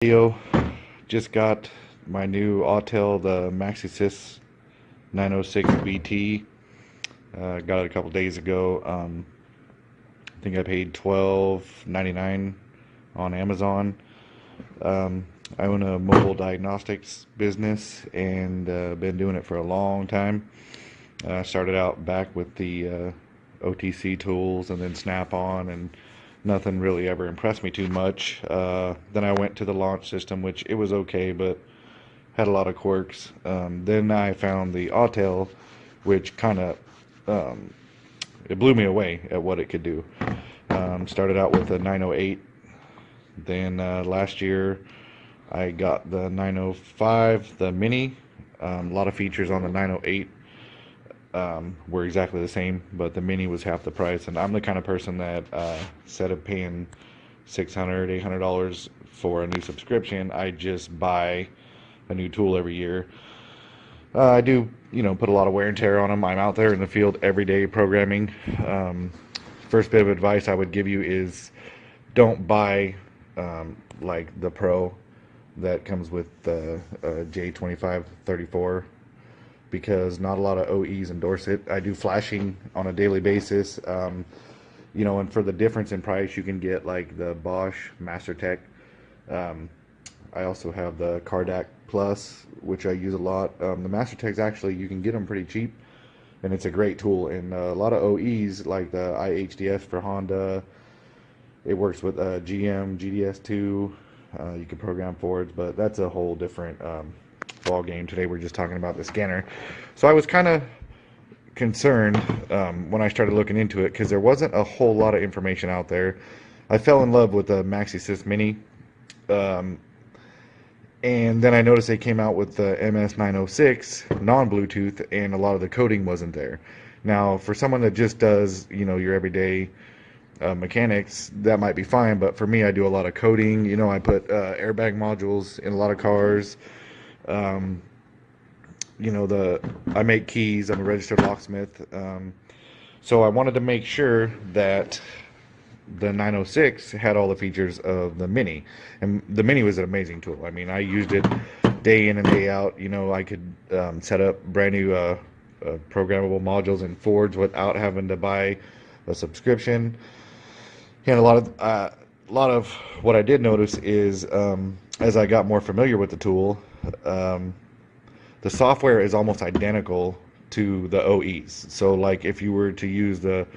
Video. Just got my new Autel, the maxisys 906bt. Got it a couple days ago. I think I paid $12.99 on Amazon. I own a mobile diagnostics business and been doing it for a long time. Started out back with the OTC tools and then Snap-on, and nothing really ever impressed me too much. Then I went to the launch system, which it was okay, but had a lot of quirks. Then I found the Autel, which kind of it blew me away at what it could do. Started out with a 908. Then last year I got the 905, the mini. A lot of features on the 908 were exactly the same, but the mini was half the price. And I'm the kind of person that instead of paying $600, $800 for a new subscription, I just buy a new tool every year. I do, put a lot of wear and tear on them. I'm out there in the field every day programming. First bit of advice I would give you is don't buy like the Pro that comes with the J2534, because not a lot of OEs endorse it. I do flashing on a daily basis, and for the difference in price, you can get like the Bosch MasterTech. I also have the Cardac Plus, which I use a lot. The MasterTechs, actually, you can get them pretty cheap, and it's a great tool. And a lot of OEs, like the IHDS for Honda, it works with GM, GDS2. You can program Fords, but that's a whole different ball game. Today we're just talking about the scanner. So I was kind of concerned when I started looking into it, because there wasn't a whole lot of information out there. I fell in love with the maxisys mini, and then I noticed they came out with the ms906 non-Bluetooth, and a lot of the coding wasn't there. Now, for someone that just does your everyday mechanics, that might be fine, but for me, I do a lot of coding. I put airbag modules in a lot of cars. I make keys. I'm a registered locksmith. So I wanted to make sure that the 906 had all the features of the mini, and the mini was an amazing tool. I mean, I used it day in and day out. I could set up brand new programmable modules in Fords without having to buy a subscription. And a lot of what I did notice is, as I got more familiar with the tool, the software is almost identical to the OEs. So like if you were to use the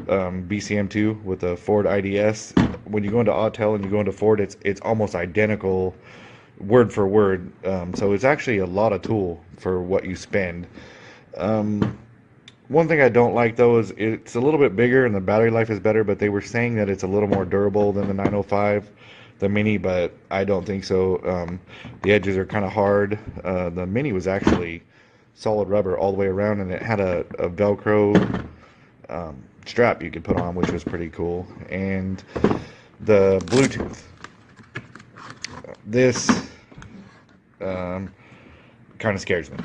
BCM2 with the Ford IDS, when you go into Autel and you go into Ford, it's almost identical word for word. So it's actually a lot of tool for what you spend. One thing I don't like, though, is it's a little bit bigger and the battery life is better, but they were saying that it's a little more durable than the 905, the mini, but I don't think so. The edges are kind of hard. The mini was actually solid rubber all the way around, and it had a Velcro strap you could put on, which was pretty cool. And the Bluetooth. This kind of scares me.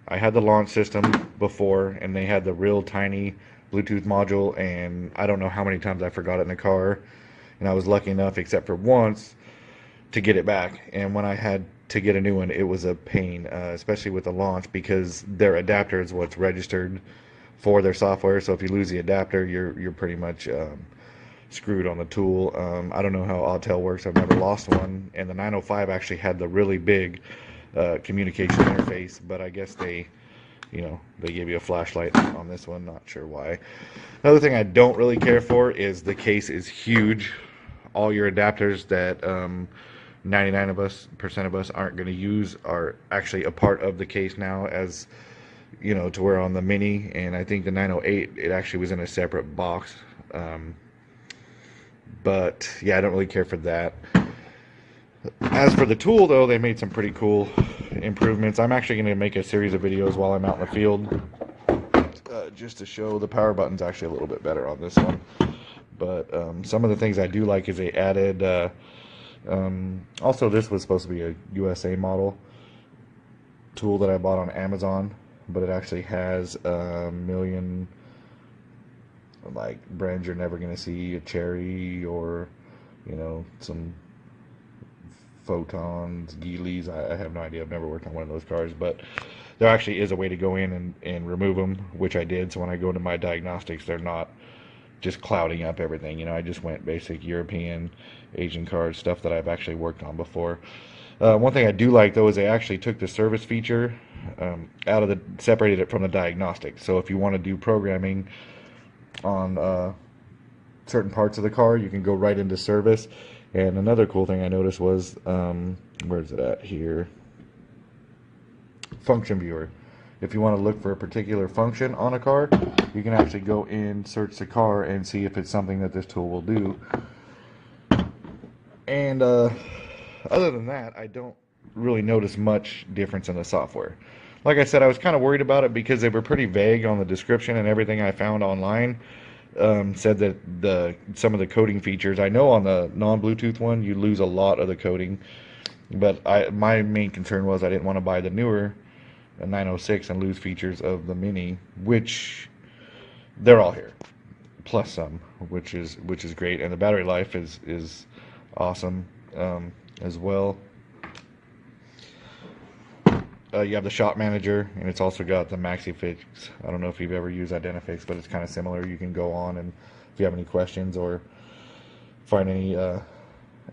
I had the launch system before, and they had the real tiny Bluetooth module, and I don't know how many times I forgot it in the car, and I was lucky enough, except for once, to get it back. And when I had to get a new one, it was a pain, especially with the launch, because their adapter is what's registered for their software. So if you lose the adapter, you're pretty much screwed on the tool. I don't know how Autel works. I've never lost one. And the 905 actually had the really big communication interface, but I guess they gave you a flashlight on this one. Not sure why. Another thing I don't really care for is the case is huge. All your adapters that 99% of us aren't going to use are actually a part of the case now, as to where on the mini, and I think the 908, it actually was in a separate box. But yeah, I don't really care for that. As for the tool, though, they made some pretty cool improvements. I'm actually going to make a series of videos while I'm out in the field, just to show the power button's actually a little bit better on this one. But some of the things I do like is they added, also this was supposed to be a USA model tool that I bought on Amazon, but it actually has a million like brands you're never going to see, a Cherry or some Photons, Geelys. I have no idea. I've never worked on one of those cars, but there actually is a way to go in and remove them, which I did. So when I go into my diagnostics, they're not just clouding up everything. You know, I just went basic European, Asian cars, stuff that I've actually worked on before. One thing I do like though is they actually took the service feature out of separated it from the diagnostic. So if you want to do programming on certain parts of the car, you can go right into service. And another cool thing I noticed was, where's it at here? Function viewer. If you want to look for a particular function on a car, you can actually go in, search the car, and see if it's something that this tool will do. And other than that, I don't really notice much difference in the software. Like I said, I was kind of worried about it because they were pretty vague on the description, and everything I found online said that some of the coding features, I know on the non-Bluetooth one you lose a lot of the coding, but my main concern was I didn't want to buy the newer 906 and lose features of the Mini, which they're all here, plus some, which is great, and the battery life is awesome as well. You have the shop manager, and it's also got the maxisys. I don't know if you've ever used Identifix, but it's kind of similar. You can go on, and if you have any questions or find any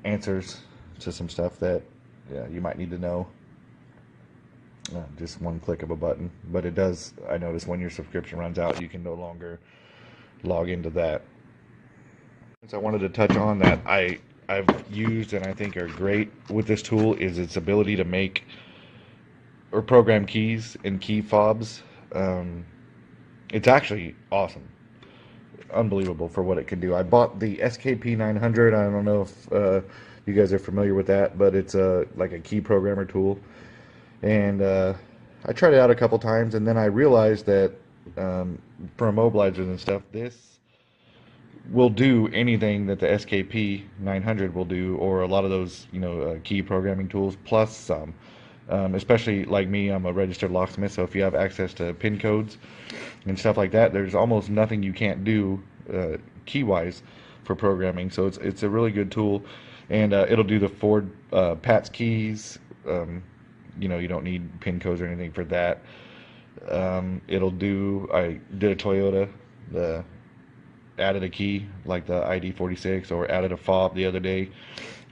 answers to some stuff that you might need to know, just one click of a button. But it does, I notice when your subscription runs out, you can no longer log into that. So I wanted to touch on that I've used and I think are great with this tool is its ability to make or program keys and key fobs. It's actually awesome, unbelievable for what it can do. I bought the SKP 900. I don't know if you guys are familiar with that, but it's like a key programmer tool, and I tried it out a couple times, and then I realized that for immobilizers and stuff, this will do anything that the SKP 900 will do, or a lot of those key programming tools plus some. Especially like me, I'm a registered locksmith, so if you have access to PIN codes and stuff like that, there's almost nothing you can't do key-wise for programming. So it's a really good tool, and it'll do the Ford PATS keys. You don't need PIN codes or anything for that. It'll do. I did a Toyota, added a key like the ID46, or added a fob the other day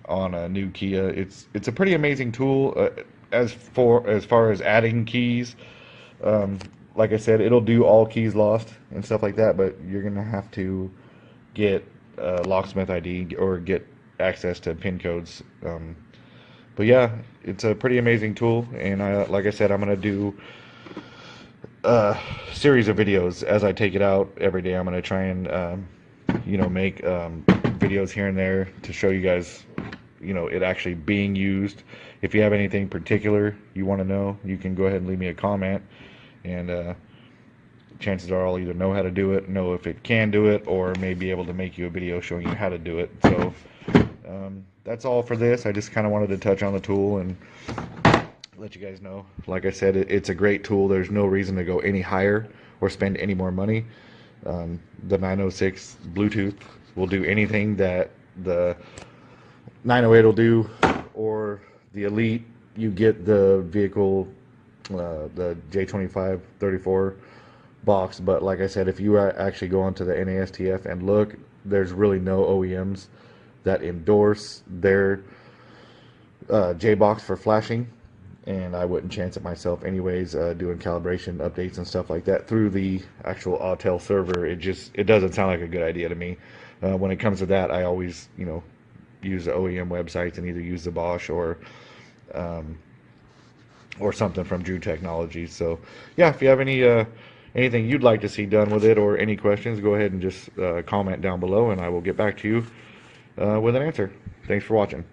on a new Kia. It's a pretty amazing tool. As far as adding keys, like I said, it'll do all keys lost and stuff like that, but you're gonna have to get locksmith ID or get access to PIN codes. But yeah, it's a pretty amazing tool, and like I said, I'm gonna do a series of videos as I take it out every day. I'm gonna try and make videos here and there to show you guys it actually being used. If you have anything particular you want to know, you can go ahead and leave me a comment, and chances are I'll either know how to do it, know if it can do it, or may be able to make you a video showing you how to do it. So that's all for this. I just kind of wanted to touch on the tool and let you guys know. Like I said, it's a great tool. There's no reason to go any higher or spend any more money. The 906 Bluetooth will do anything that the 908 will do, or the Elite. You get the vehicle, the J2534 box, but like I said, if you actually go onto the NASTF and look, there's really no OEMs that endorse their J-box for flashing, and I wouldn't chance it myself anyways, doing calibration updates and stuff like that through the actual Autel server. It doesn't sound like a good idea to me. When it comes to that, I always use the OEM websites and either use the Bosch or something from Drew Technologies. So yeah, if you have anything you'd like to see done with it, or any questions, go ahead and just comment down below, and I will get back to you with an answer. Thanks for watching.